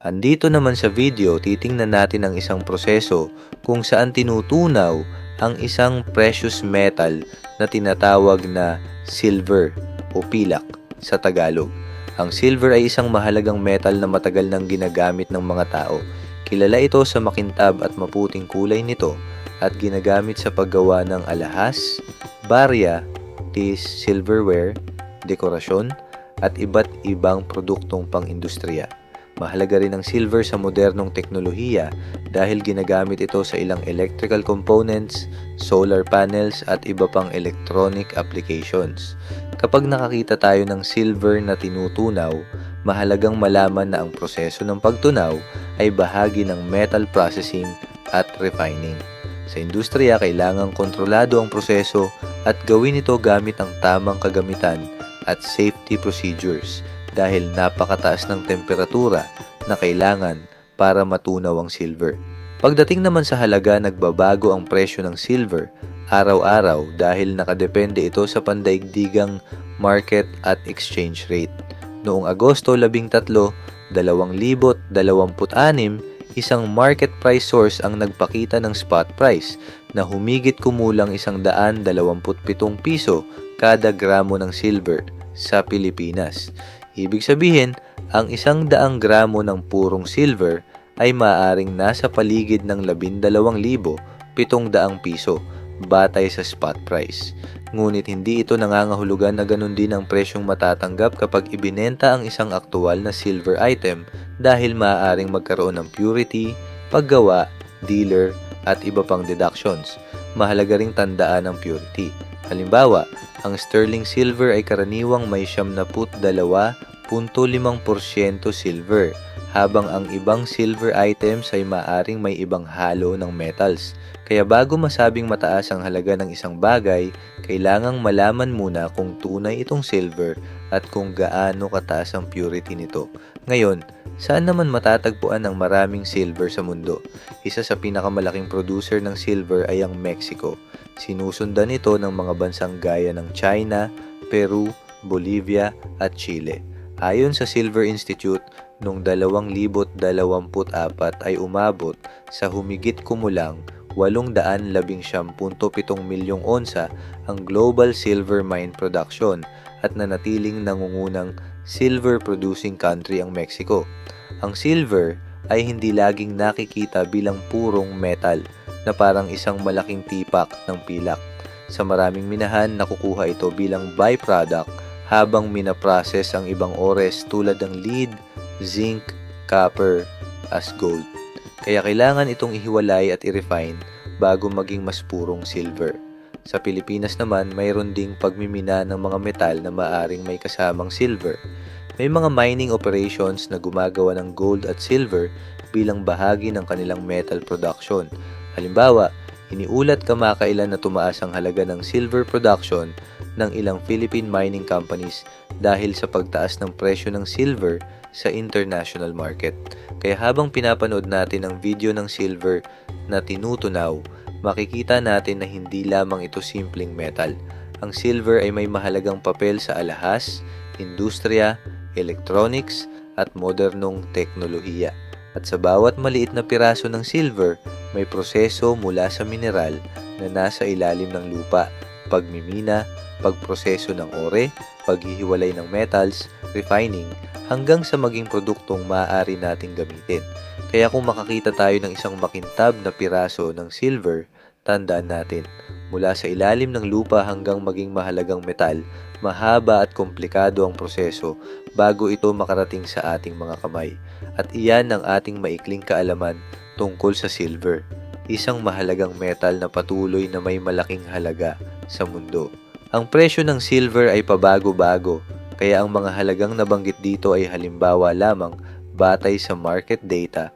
Andito naman sa video, titingnan natin ang isang proseso kung saan tinutunaw ang isang precious metal na tinatawag na silver o pilak sa Tagalog. Ang silver ay isang mahalagang metal na matagal nang ginagamit ng mga tao. Kilala ito sa makintab at maputing kulay nito at ginagamit sa paggawa ng alahas, barya, tis, silverware, dekorasyon, at iba't ibang produktong pang-industriya. Mahalaga rin ang silver sa modernong teknolohiya dahil ginagamit ito sa ilang electrical components, solar panels at iba pang electronic applications. Kapag nakakita tayo ng silver na tinutunaw, mahalagang malaman na ang proseso ng pagtunaw ay bahagi ng metal processing at refining. Sa industriya, kailangang kontrolado ang proseso at gawin ito gamit ang tamang kagamitan at safety procedures dahil napakataas ng temperatura na kailangan para matunaw ang silver. Pagdating naman sa halaga, nagbabago ang presyo ng silver araw-araw dahil nakadepende ito sa pandaigdigang market at exchange rate. Noong Agosto 13, 2026, isang market price source ang nagpakita ng spot price na humigit kumulang 127 piso kada gramo ng silver sa Pilipinas. Ibig sabihin, ang 100 gramo ng purong silver ay maaaring nasa paligid ng 12,700 piso batay sa spot price. Ngunit hindi ito nangangahulugan na ganun din ang presyong matatanggap kapag ibinenta ang isang aktual na silver item dahil maaaring magkaroon ng purity, paggawa, dealer, at iba pang deductions. Mahalaga ring tandaan ang purity. Halimbawa, ang sterling silver ay karaniwang may 72.5% silver, habang ang ibang silver items ay maaring may ibang halo ng metals. Kaya bago masabing mataas ang halaga ng isang bagay, kailangang malaman muna kung tunay itong silver at kung gaano kataas ang purity nito. Ngayon, saan naman matatagpuan ang maraming silver sa mundo? Isa sa pinakamalaking producer ng silver ay ang Mexico. Sinusundan ito ng mga bansang gaya ng China, Peru, Bolivia at Chile. Ayon sa Silver Institute, noong 2024 ay umabot sa humigit kumulang 819.7 milyong onsa ang global silver mine production at nanatiling nangungunang silver producing country ang Mexico. Ang silver ay hindi laging nakikita bilang purong metal na parang isang malaking tipak ng pilak. Sa maraming minahan, nakukuha ito bilang byproduct habang minaprocess ang ibang ores tulad ng lead, zinc, copper as gold. Kaya kailangan itong ihiwalay at i-refine bago maging mas purong silver. Sa Pilipinas naman, mayroon ding pagmimina ng mga metal na maaring may kasamang silver. May mga mining operations na gumagawa ng gold at silver bilang bahagi ng kanilang metal production. Halimbawa, iniulat kamakailan na tumaas ang halaga ng silver production ng ilang Philippine mining companies dahil sa pagtaas ng presyo ng silver sa international market. Kaya habang pinapanood natin ang video ng silver na tinutunaw, makikita natin na hindi lamang ito simpleng metal. Ang silver ay may mahalagang papel sa alahas, industriya, electronics, at modernong teknolohiya. At sa bawat maliit na piraso ng silver, may proseso mula sa mineral na nasa ilalim ng lupa, pagmimina, pagproseso ng ore, paghihiwalay ng metals, refining, hanggang sa maging produktong maaari nating gamitin. Kaya kung makakita tayo ng isang makintab na piraso ng silver, tandaan natin, mula sa ilalim ng lupa hanggang maging mahalagang metal, mahaba at komplikado ang proseso bago ito makarating sa ating mga kamay. At iyan ang ating maikling kaalaman tungkol sa silver, isang mahalagang metal na patuloy na may malaking halaga sa mundo. Ang presyo ng silver ay pabago-bago, kaya ang mga halagang nabanggit dito ay halimbawa lamang batay sa market data